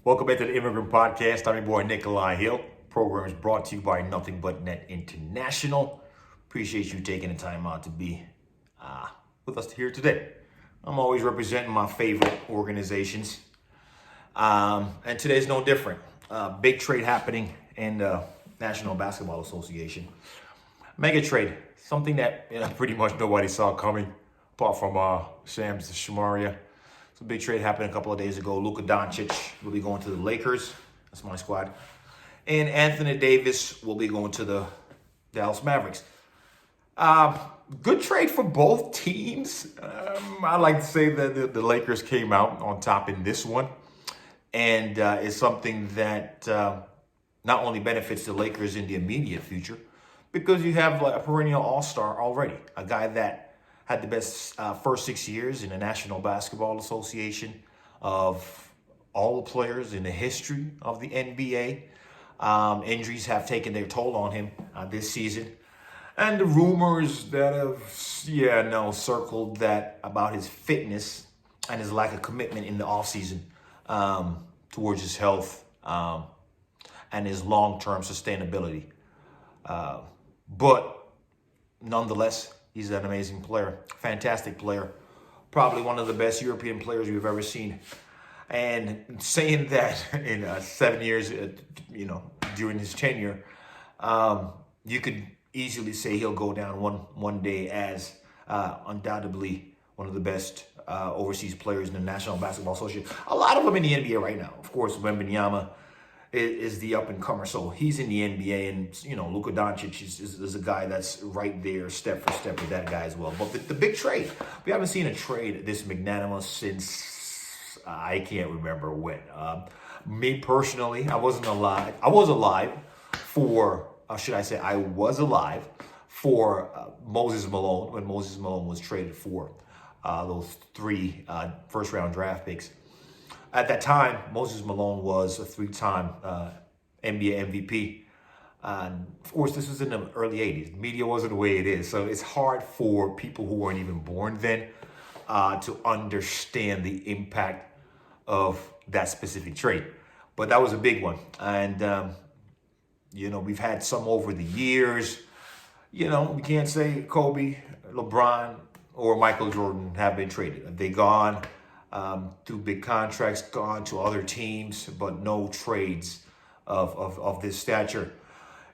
Welcome back to the Immigrant Podcast. I'm your boy Nikolai Hill. Program is brought to you by Nothing But Net International. Appreciate you taking the time out to be with us here today. I'm always representing my favorite organizations, and today's no different. Big trade happening in the National Basketball Association. Mega trade, something that pretty much nobody saw coming, apart from Shams Shamaria. A big trade happened a couple of days ago. Luka Doncic will be going to the Lakers. That's my squad. And Anthony Davis will be going to the Dallas Mavericks. Good trade for both teams. I like to say that the Lakers came out on top in this one. And it's something that not only benefits the Lakers in the immediate future, because you have like a perennial all-star already. A guy that had the best first 6 years in the National Basketball Association of all the players in the history of the NBA. Injuries have taken their toll on him this season. And the rumors that have, circled that about his fitness and his lack of commitment in the offseason towards his health and his long-term sustainability. But nonetheless, he's an amazing player, fantastic player, probably one of the best European players we've ever seen. And saying that in 7 years, during his tenure, you could easily say he'll go down one day as undoubtedly one of the best overseas players in the National Basketball Association. A lot of them in the NBA right now. Of course, Wembanyama is the up-and-comer, so he's in the NBA, and Luka Doncic is a guy that's right there, step for step with that guy as well. But the big trade, we haven't seen a trade this magnanimous since I can't remember when. Me personally, I wasn't alive. I was alive for, I was alive for Moses Malone, when Moses Malone was traded for those three first-round draft picks. At that time, Moses Malone was a three-time NBA MVP. And of course, this was in the early 80s. Media wasn't the way it is. So it's hard for people who weren't even born then to understand the impact of that specific trade. But that was a big one. And, we've had some over the years. We can't say Kobe, LeBron, or Michael Jordan have been traded. They gone. Through big contracts, gone to other teams, but no trades of this stature.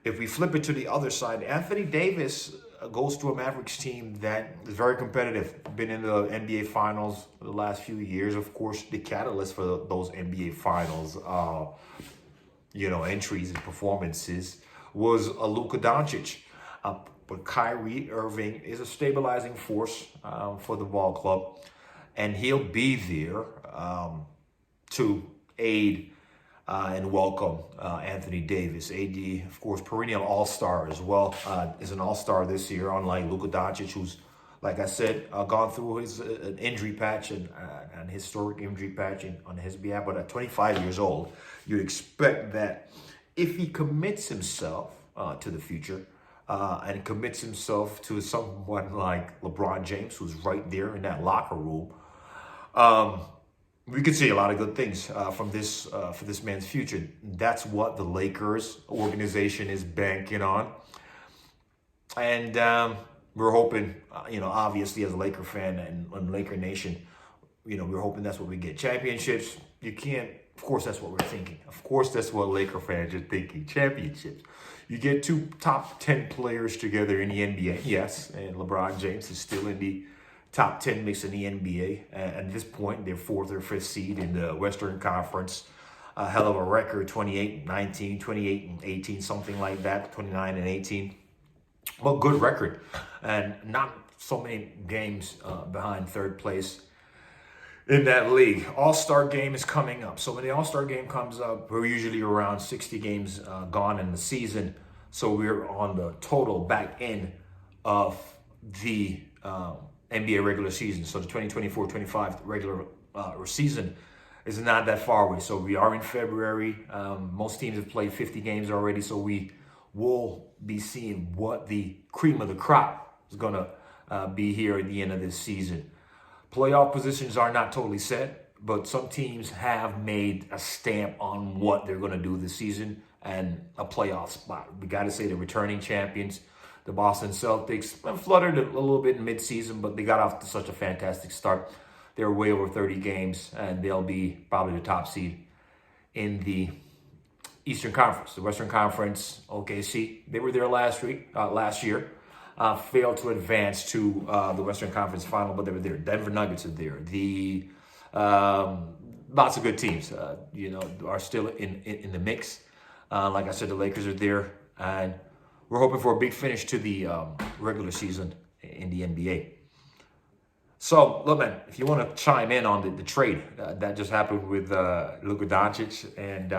If we flip it to the other side, Anthony Davis goes to a Mavericks team that is very competitive. Been in the NBA Finals for the last few years. Of course, the catalyst for those NBA Finals, entries and performances was Luka Doncic. But Kyrie Irving is a stabilizing force for the ball club. And he'll be there to aid and welcome Anthony Davis. AD, of course, perennial all-star as well. Is an all-star this year, unlike Luka Doncic, who's, like I said, gone through his an injury patch and an historic injury patch on his behalf. But at 25 years old, you expect that if he commits himself to the future, and commits himself to someone like LeBron James, who's right there in that locker room, we could see a lot of good things from this for this man's future. That's what the Lakers organization is banking on, and we're hoping, obviously as a Laker fan and Laker Nation, we're hoping that's what we get. Championships. You can't. Of course, that's what we're thinking. Of course, that's what Laker fans are thinking. Championships. You get two top 10 players together in the NBA. Yes, and LeBron James is still in the top 10 mix in the NBA. At this point, they're fourth or fifth seed in the Western Conference. A hell of a record, 28-19, 28-18, something like that, 29-18. But good record. And not so many games behind third place in that league. All-Star game is coming up. So when the All-Star game comes up, we're usually around 60 games gone in the season. So we're on the total back end of the NBA regular season. So the 2024-25 regular season is not that far away. So we are in February. Most teams have played 50 games already. So we will be seeing what the cream of the crop is going to be here at the end of this season. Playoff positions are not totally set, but some teams have made a stamp on what they're going to do this season and a playoff spot. We got to say the returning champions, the Boston Celtics, fluttered a little bit in midseason, but they got off to such a fantastic start. They're way over 30 games, and they'll be probably the top seed in the Eastern Conference. The Western Conference, OKC, they were there last year. Failed to advance to the Western Conference final, but they were there. Denver Nuggets are there. The lots of good teams, are still in the mix. Like I said, the Lakers are there, and we're hoping for a big finish to the regular season in the NBA. So, look, man, if you want to chime in on the trade that just happened with Luka Doncic and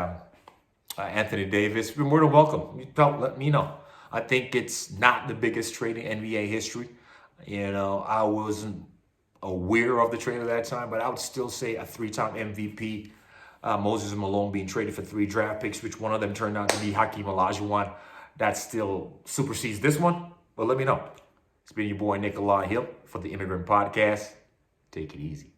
Anthony Davis, you're more than welcome. Let me know. I think it's not the biggest trade in NBA history. I wasn't aware of the trade at that time, but I would still say a 3-time MVP, Moses Malone, being traded for 3 draft picks, which one of them turned out to be Hakeem Olajuwon. That still supersedes this one. But let me know. It's been your boy Nikolai Hill for the Immigrant Podcast. Take it easy.